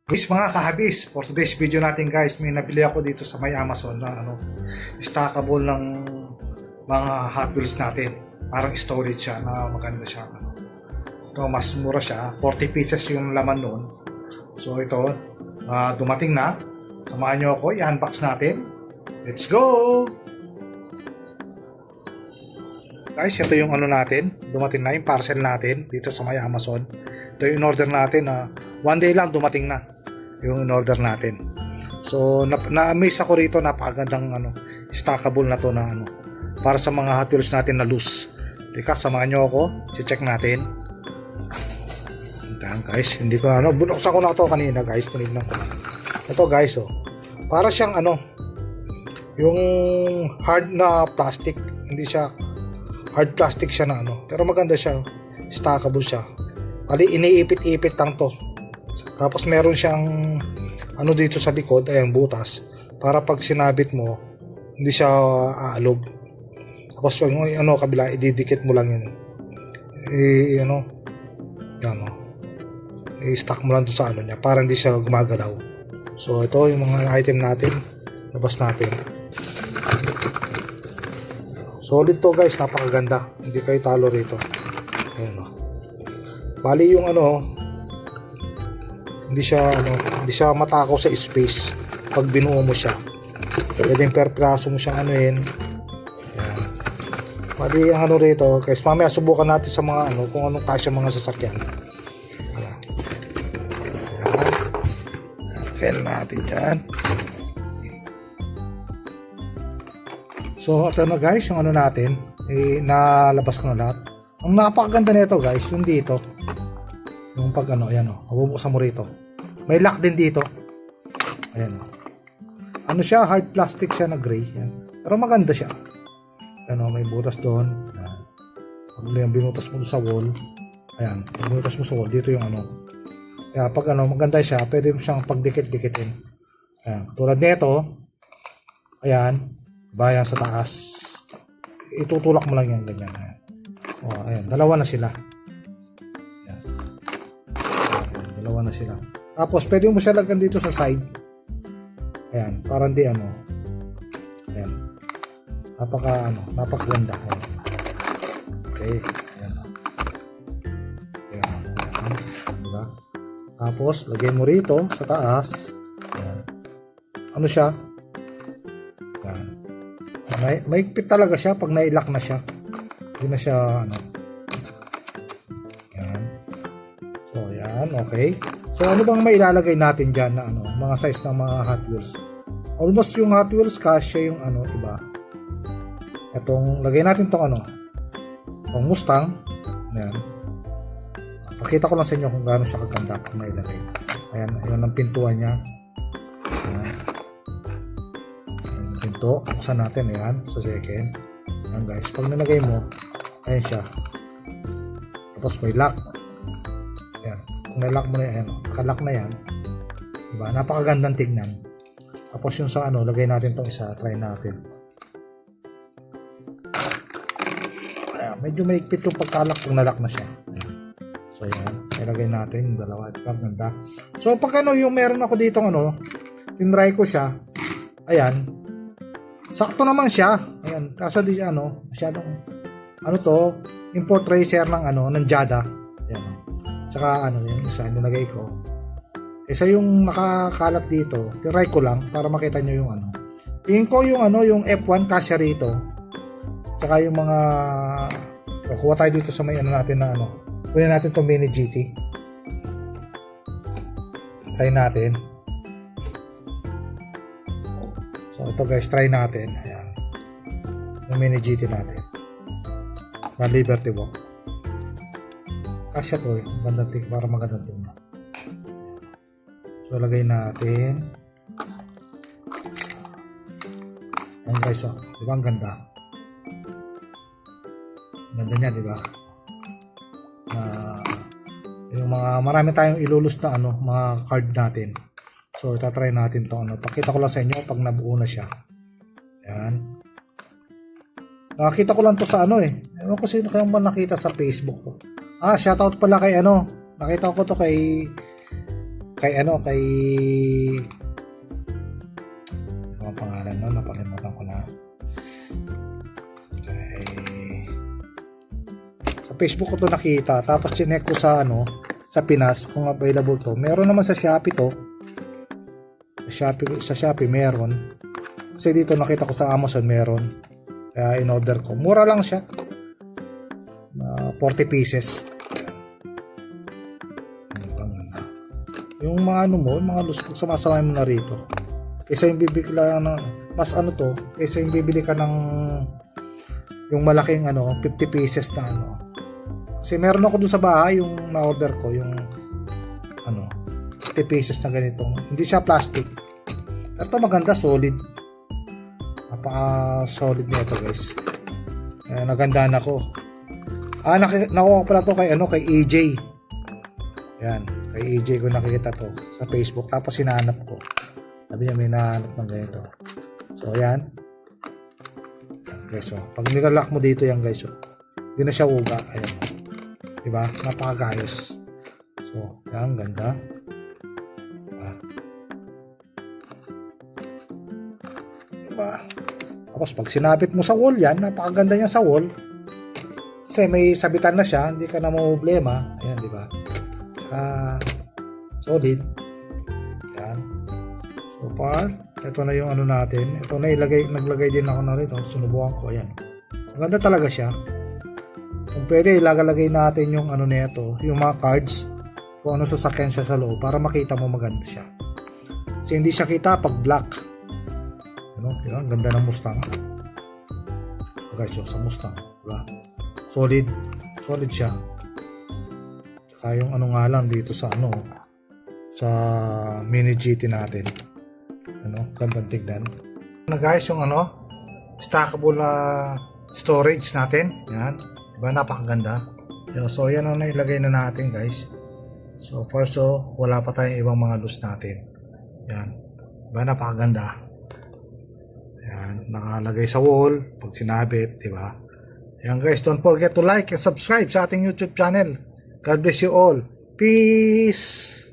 Guys, mga kahabis, for today's video natin guys, may nabili ako dito sa may Amazon na stackable ng mga Hot Wheels natin. Parang storage siya na maganda siya. Ito, mas mura siya. 40 pieces yung laman nun. So ito, dumating na. Samahan nyo ako, i-unbox natin. Let's go! Guys, ito yung natin. Dumating na yung parcel natin dito sa may Amazon. Ito yung in-order natin na one day lang dumating na yung in-order natin. So na-amaze ako rito, napakagandang stackable na to na para sa mga Hot Wheels natin na loose. Teka, samahan nyo ako, check natin. Ito guys, hindi ko bunuksan ko na to kanina guys, tinignan ko na. Ito guys, para siyang yung hard na plastic, hindi siya hard plastic siya na pero maganda siya, stackable siya. Bali iniipit-ipit lang to. Tapos meron siyang dito sa likod, ayan, butas, para pag sinabit mo hindi siya aalog. Tapos yung kabila, ididikit mo lang yun. I-stack mo lang doon sa niya para hindi siya gumagalaw. So ito yung mga item natin, labas natin. Solid to guys, napakaganda, hindi kayo talo rito. Ayan, bali yung hindi siya matakaw sa space pag binuo mo siya. Pwedeng per praso mo siyang anuhin. Ayan. Bali ang rito guys, mamaya subukan natin sa mga kung anong kasya mga sasakyan. Ayan. Ayan natin dyan. So ito na guys, yung natin, nalabas ko na lahat. Ang napakaganda nito guys, yung dito, yung pag ayan mabubuksan mo rito, may lock din dito. Ayan siya, hard plastic siya na gray. Ayan. Pero maganda siya. May butas doon. Ayan. Pag binutas mo sa wall, ayan, pag binutas mo sa wall, dito yung kaya pag maganda siya, pwede mo siyang pagdikit-dikitin. Ayan, tulad nito, ayan, bayan sa taas, itutulak mo lang yan ganyan. Ayan, dalawa na sila. Ayan. Ayan, dalawa na sila. Tapos pwede mo siya lagyan dito sa side. Ayan, parang di ayan. Napakaganda. Ayan. Okay, ayan. Ayan. Diba? Tapos lagay mo rito sa taas. Ayan. Siya? Ayan. Maigpit talaga siya pag nailak na siya. Hindi na siya Ayan. So ayan, okay. So ano bang mailalagay natin dyan na mga size ng mga Hot Wheels? Almost yung Hot Wheels kasya yung iba. Itong lagay natin tong itong Mustang. Ayan. Pakita ko lang sa inyo kung gaano siya kaganda pag nailagay. Ayan, ayan ang pintuan niya. Ayan. Ayan ang pinto. Buksan natin, ayan, sa second. Ayan guys, pag nalagay mo, ayan siya. Tapos may lock. Ayan, kung nalock mo na yan, nakalock na yan, diba, napakagandang tignan. Tapos yung sa lagay natin itong isa, try natin. Ayan, medyo maigpit yung pagkalak pag nalock na siya. Ayan. So ayan, ilagay natin yung dalawa, ganda. So pag yung meron ako dito tinry ko siya, ayan, sakto naman siya. Ayan, kaso di siya masyadong to, import tracer ng Jada. Ayan. Tsaka yung isa nilagay ko. Isa yung nakakalat dito, try ko lang para makita nyo yung tingin ko yung yung F1 kasya rito. Tsaka yung mga kuha tayo dito sa may natin na kunin natin itong mini GT. Try natin. So ito guys, try natin. Ayan. Yung mini GT natin. Na Liberty Walk. Kasya to magandang tingnan, para magandang tingnan. So lagay natin. Ayan guys, diba ang ganda? Ganda niya, diba? Yung marami tayong ilulus na mga card natin. So itatry natin to pakita ko lang sa inyo pag nabuo na siya. Ayan. Nakita ko lang to sa ewan ko sino kayong ba nakita sa Facebook ko. Shoutout pala kay nakita ko to kay kay ano ang pangalan no, napalimutan ko na. Sa Facebook ko to nakita, tapos chinek ko sa sa Pinas kung available to. Meron naman sa Shopee to. Sa Shopee meron. Kasi dito nakita ko sa Amazon meron. Kaya in-order ko. Mura lang siya. 40 pieces. Yung mga mga lusog sumasama mo na rito. Kaysa yung bibili ka na mas to, kaysa yung bibili ka ng yung malaking 50 pieces na Kasi meron ako dun sa bahay yung na-order ko, yung 50 pieces na ganitong. Hindi siya plastic. Pero ito maganda, solid. Napaka-solid nito, guys. Nagandaan ako. Nakuha ko pala to kay kay AJ. Yan, kay AJ ko nakikita to sa Facebook, tapos hinahanap ko. Sabi niya may nahanap ng ganito. So, yan. Guys, so, pag nilalak mo dito yan, guys, so, hindi na siya uga. Ayan. Diba? Napakagayos. So, yan, ganda. Diba? Diba? Tapos, pag sinabit mo sa wall yan, napakaganda niya sa wall. Kasi may sabitan na siya, hindi ka na problema. Ayan, diba? Solid. Yan. So far, ito na yung natin. Ito na naglagay din ako na rito. Sinubukan ko. Ayan. Maganda talaga siya. Kung pwede, ilalagay natin yung nito, yung mga cards, kung sasakyan siya sa loob para makita mo maganda siya. Kasi hindi siya kita pag black. Diba? Ang ganda ng Mustang. Guys, so, sa Mustang. Diba? Solid. Solid siya. Tsaka yung nga lang dito sa sa mini GT natin. Gandang tignan. Guys, yung stackable na storage natin. Yan. Diba, napakaganda. So, yan ang nailagay na natin, guys. So, first, wala pa tayong ibang mga loose natin. Yan. Diba, napakaganda. Yan. Nakalagay sa wall. Pag sinabit, diba? Yan, guys. Don't forget to like and subscribe sa ating YouTube channel. God bless you all. Peace!